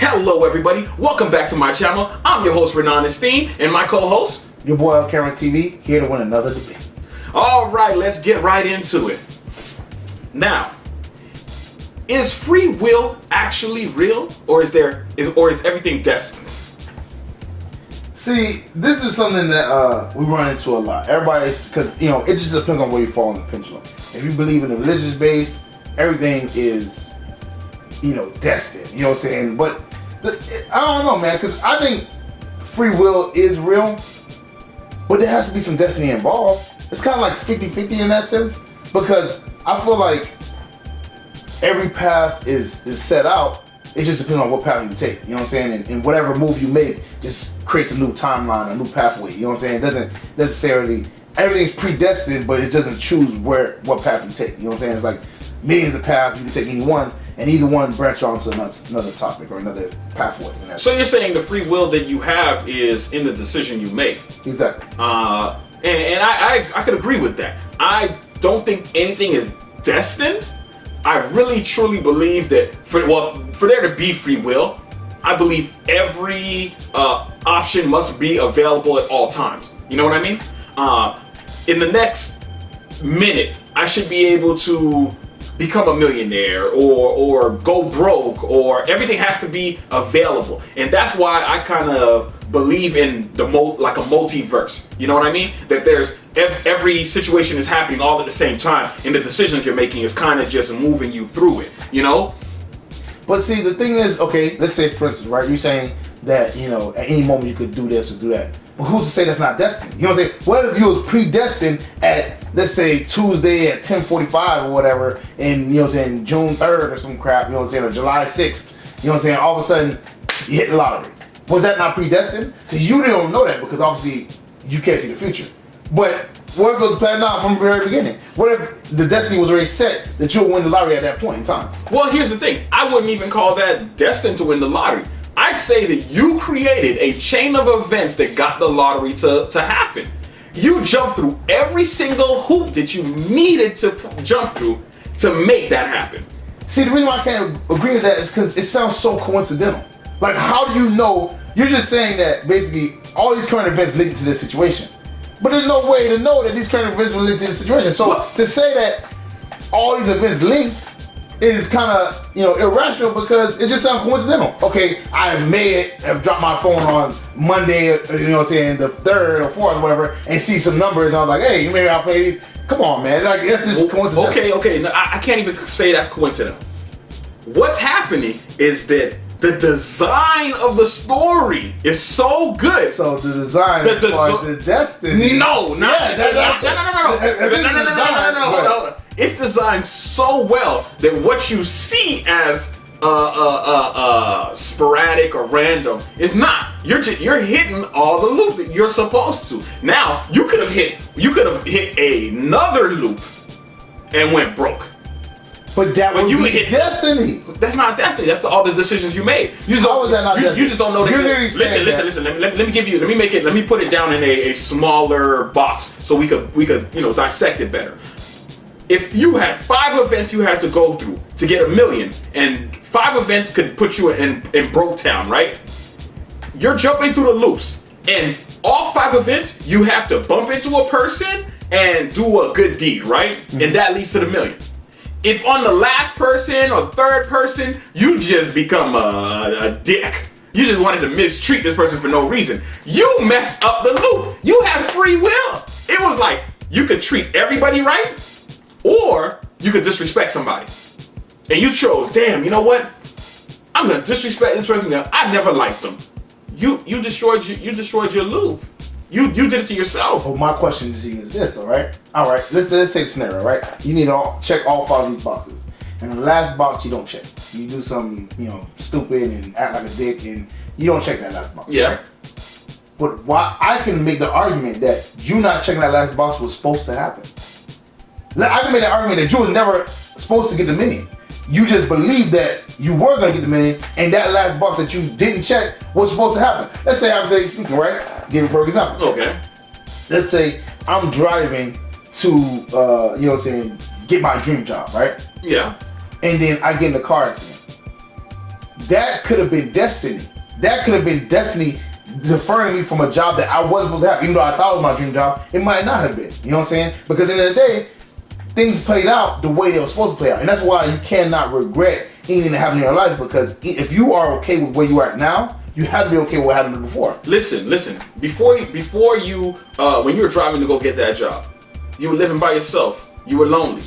Hello everybody, welcome back to my channel. I'm your host Renan Estime, and my co-host, your boy Karen TV, here to win another debate. Alright, let's get right into it. Now, is free will actually real, or is everything destined? See, this is something that we run into a lot. Everybody's, because it just depends on where you fall in the pendulum. If you believe in the religious base, everything is destined. You know what I'm saying? But I don't know, man, because I think free will is real, but there has to be some destiny involved. It's kind of like 50-50 in that sense, because I feel like every path is set out. It just depends on what path you take. You know what I'm saying? And whatever move you make just creates a new timeline, a new pathway. You know what I'm saying? It doesn't necessarily, everything's predestined, but it doesn't choose what path you take. You know what I'm saying? It's like millions of paths, you can take any one, and either one branch onto another topic or another pathway. So you're saying the free will that you have is in the decision you make. Exactly. And I could agree with that. I don't think anything is destined. I really truly believe that for there to be free will, I believe every option must be available at all times. You know what I mean? In the next minute, I should be able to become a millionaire or go broke, or everything has to be available. And that's why I kind of believe in like a multiverse. You know what I mean? That there's every situation is happening all at the same time, and the decisions you're making is kind of just moving you through it, But see, the thing is, okay, let's say for instance, right, you're saying that, at any moment you could do this or do that. But who's to say that's not destiny? You know what I'm saying? What if you was predestined at, let's say, Tuesday at 10:45 or whatever, and, June 3rd or some crap, or July 6th, all of a sudden, you hit the lottery. Was that not predestined? So you don't know that because obviously you can't see the future. But what if it was planned out from the very beginning? What if the destiny was already set that you'll win the lottery at that point in time? Well, here's the thing. I wouldn't even call that destined to win the lottery. I'd say that you created a chain of events that got the lottery to happen. You jumped through every single hoop that you needed to jump through to make that happen. See, the reason why I can't agree to that is because it sounds so coincidental. Like, how do you know? You're just saying that basically all these current events linked to this situation. But there's no way to know that these current events were linked to the situation. So to say that all these events linked is kind of, irrational because it just sounds coincidental. Okay, I may have dropped my phone on Monday, the 3rd or 4th or whatever, and see some numbers, and I'm like, hey, maybe I'll play these. Come on, man, like that's just coincidental. Okay, no, I can't even say that's coincidental. What's happening is that the design of the story is so good. So the design is the destiny. No. Hold on. It's designed so well that what you see as sporadic or random is not. You're hitting all the loops that you're supposed to. Now you could have hit another loop and went broke. But that would be destiny. That's not destiny. That's all the decisions you made. How is that not destiny? You just don't know that. Listen. Let me put it down in a smaller box so we could dissect it better. If you had 5 events you had to go through to get $1 million, and 5 events could put you in broke town, right? You're jumping through the loops, and all 5 events you have to bump into a person and do a good deed, right? Mm-hmm. And that leads to the $1 million. If on the last person or third person, you just become a dick. You just wanted to mistreat this person for no reason. You messed up the loop. You had free will. It was like you could treat everybody right, or you could disrespect somebody. And you chose, damn, you know what? I'm gonna disrespect this person. I never liked them. You destroyed your loop. You did it to yourself. Well, my question to you is this, though, right? All right, let's take a scenario, right? You need to check all 5 of these boxes, and the last box you don't check. You do something, stupid and act like a dick, and you don't check that last box. Yeah. Right? But why I can make the argument that you not checking that last box was supposed to happen. I can make the argument that you was never supposed to get the $1 million. You just believed that you were gonna get the $1 million, and that last box that you didn't check was supposed to happen. Let's say hypothetically speaking, right? Give it for example. Okay. Let's say I'm driving to, get my dream job, right? Yeah. And then I get in a car accident. that could have been destiny. That could have been destiny deferring me from a job that I wasn't supposed to have. Even though I thought it was my dream job, it might not have been. You know what I'm saying? Because at the end of the day, things played out the way they were supposed to play out. And that's why you cannot regret anything that happened in your life, because if you are okay with where you are now, you have to be okay with what happened before. Listen. Before you, when you were driving to go get that job, you were living by yourself. You were lonely.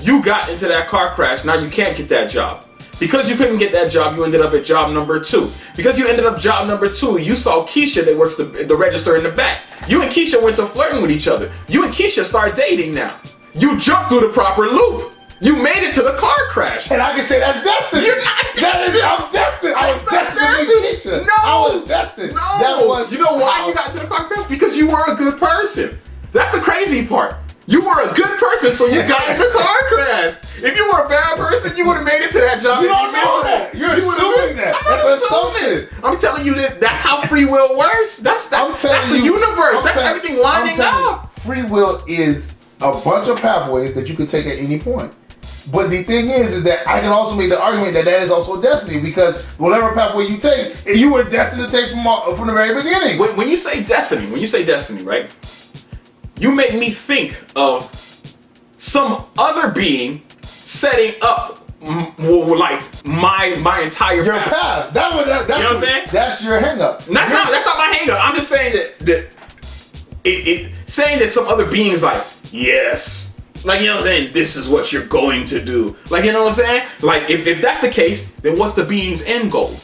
You got into that car crash. Now you can't get that job. Because you couldn't get that job, you ended up at job number 2. Because you ended up job number 2, you saw Keisha that works the register in the back. You and Keisha went to flirting with each other. You and Keisha start dating now. You jumped through the proper loop. You made it to the car crash. And I can say that's destiny. You're not destined. I'm destined. I was destined to meet Keisha. No. I was destined. No. That was, you know why you got to the car crash? Because you were a good person. That's the crazy part. You were a good person, so you got in the car crash. If you were a bad person, you would have made it to that job. You don't know that. You're assuming that. That's an assumption. I'm telling you that's how free will works. That's the universe. That's everything lining up. Free will is a bunch of pathways that you can take at any point. But the thing is that I can also make the argument that is also destiny, because whatever pathway you take, you were destined to take from the very beginning. When you say destiny, right? You make me think of some other being setting up like my entire your path. That's you know what I'm saying? That's your hang up. That's not my hang up. I'm just saying that saying that some other being's like, yes. Like, you know what I'm saying? This is what you're going to do. Like, you know what I'm saying? Like, if that's the case, then what's the being's end goal?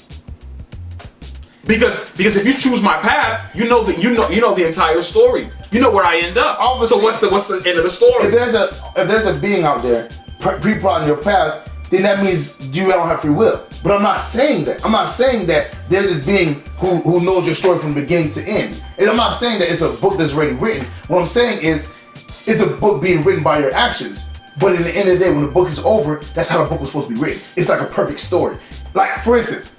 Because if you choose my path, you know the entire story. You know where I end up. Obviously, so what's the end of the story? If there's a being out there pre-plotting your path, then that means you don't have free will. But I'm not saying that. I'm not saying that there's this being who knows your story from beginning to end. And I'm not saying that it's a book that's already written. What I'm saying is it's a book being written by your actions. But in the end of the day, when the book is over, that's how the book was supposed to be written. It's like a perfect story. Like, for instance,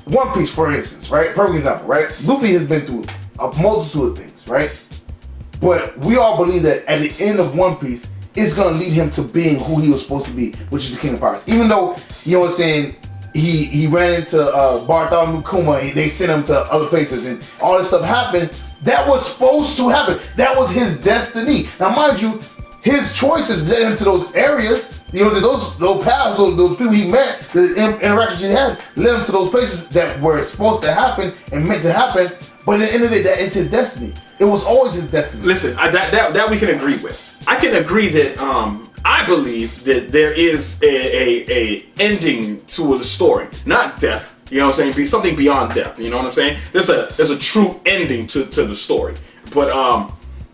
One Piece, for instance, right? Perfect example, right? Luffy has been through a multitude of things, right? But we all believe that at the end of One Piece, it's gonna lead him to being who he was supposed to be, which is the King of Pirates. Even though, you know what I'm saying, he ran into Bartholomew Kuma and they sent him to other places and all this stuff happened, that was supposed to happen. That was his destiny. Now, mind you, his choices led him to those areas. You know, those paths, those people he met, the interactions he had, led him to those places that were supposed to happen and meant to happen. But at the end of the day, that is his destiny. It was always his destiny. Listen, that we can agree with. I can agree that I believe that there is a ending to the story, not death. You know what I'm saying? Something beyond death. You know what I'm saying? There's a true ending to the story, but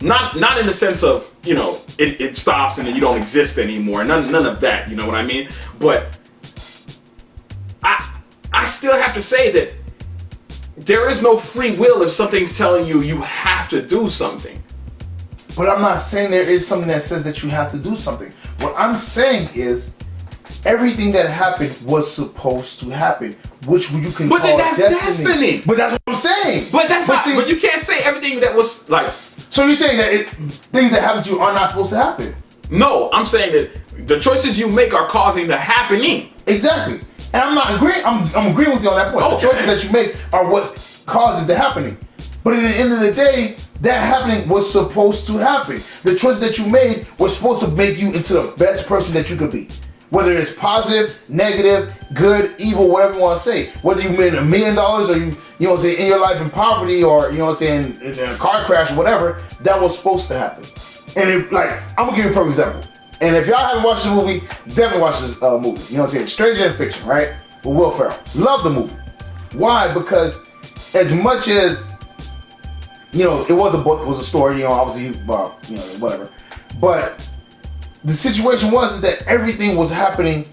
not in the sense of, you know, it stops and then you don't exist anymore. None of that. You know what I mean? But I still have to say that there is no free will if something's telling you have to do something. But I'm not saying there is something that says that you have to do something. What I'm saying is everything that happened was supposed to happen, which you can call destiny. But that's what I'm saying. But you can't say everything that was like. So you're saying that things that happen to you are not supposed to happen? No, I'm saying that the choices you make are causing the happening. Exactly. And I'm not agreeing. I'm agreeing with you on that point. Okay. The choices that you make are what causes the happening. But at the end of the day, that happening was supposed to happen. The choices that you made were supposed to make you into the best person that you could be. Whether it's positive, negative, good, evil, whatever you want to say. Whether you made $1 million or you know what I'm saying, in your life in poverty or, you know what I'm saying, in a car crash or whatever, that was supposed to happen. And if, like, I'm going to give you a perfect example. And if y'all haven't watched the movie, definitely watch this movie. You know what I'm saying? Stranger Than Fiction, right? With Will Ferrell. Love the movie. Why? Because as much as, you know, it was a book, it was a story, you know, obviously, you know, whatever. But the situation was that everything was happening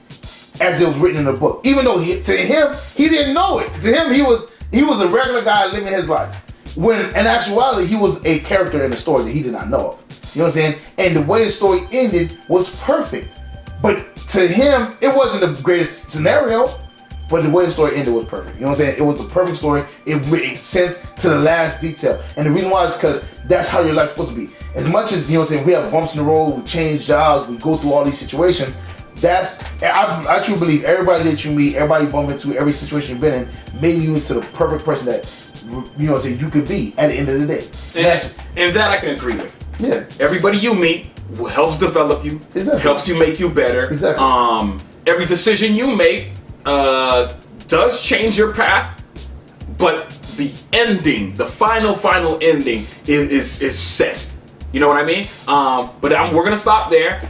as it was written in the book. Even though to him, he didn't know it. To him, he was a regular guy living his life. When in actuality, he was a character in the story that he did not know of. You know what I'm saying? And the way the story ended was perfect. But to him, it wasn't the greatest scenario, but the way the story ended was perfect. You know what I'm saying? It was a perfect story. It made sense to the last detail. And the reason why is because that's how your life's supposed to be. As much as, you know what I'm saying, we have bumps in the road, we change jobs, we go through all these situations, I truly believe everybody that you meet, everybody you bump into, every situation you've been in, made you into the perfect person that you could be at the end of the day. And that I can agree with. Yeah. Everybody you meet helps develop you, helps you make you better. Exactly. Every decision you make does change your path, but the ending, the final ending is set. You know what I mean? But we're gonna stop there.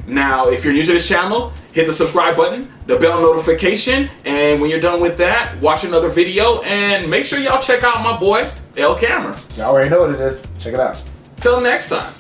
Now, if you're new to this channel, hit the subscribe button, the bell notification, and when you're done with that, watch another video, and make sure y'all check out my boy, El Camera. Y'all already know what it is. Check it out. Till next time.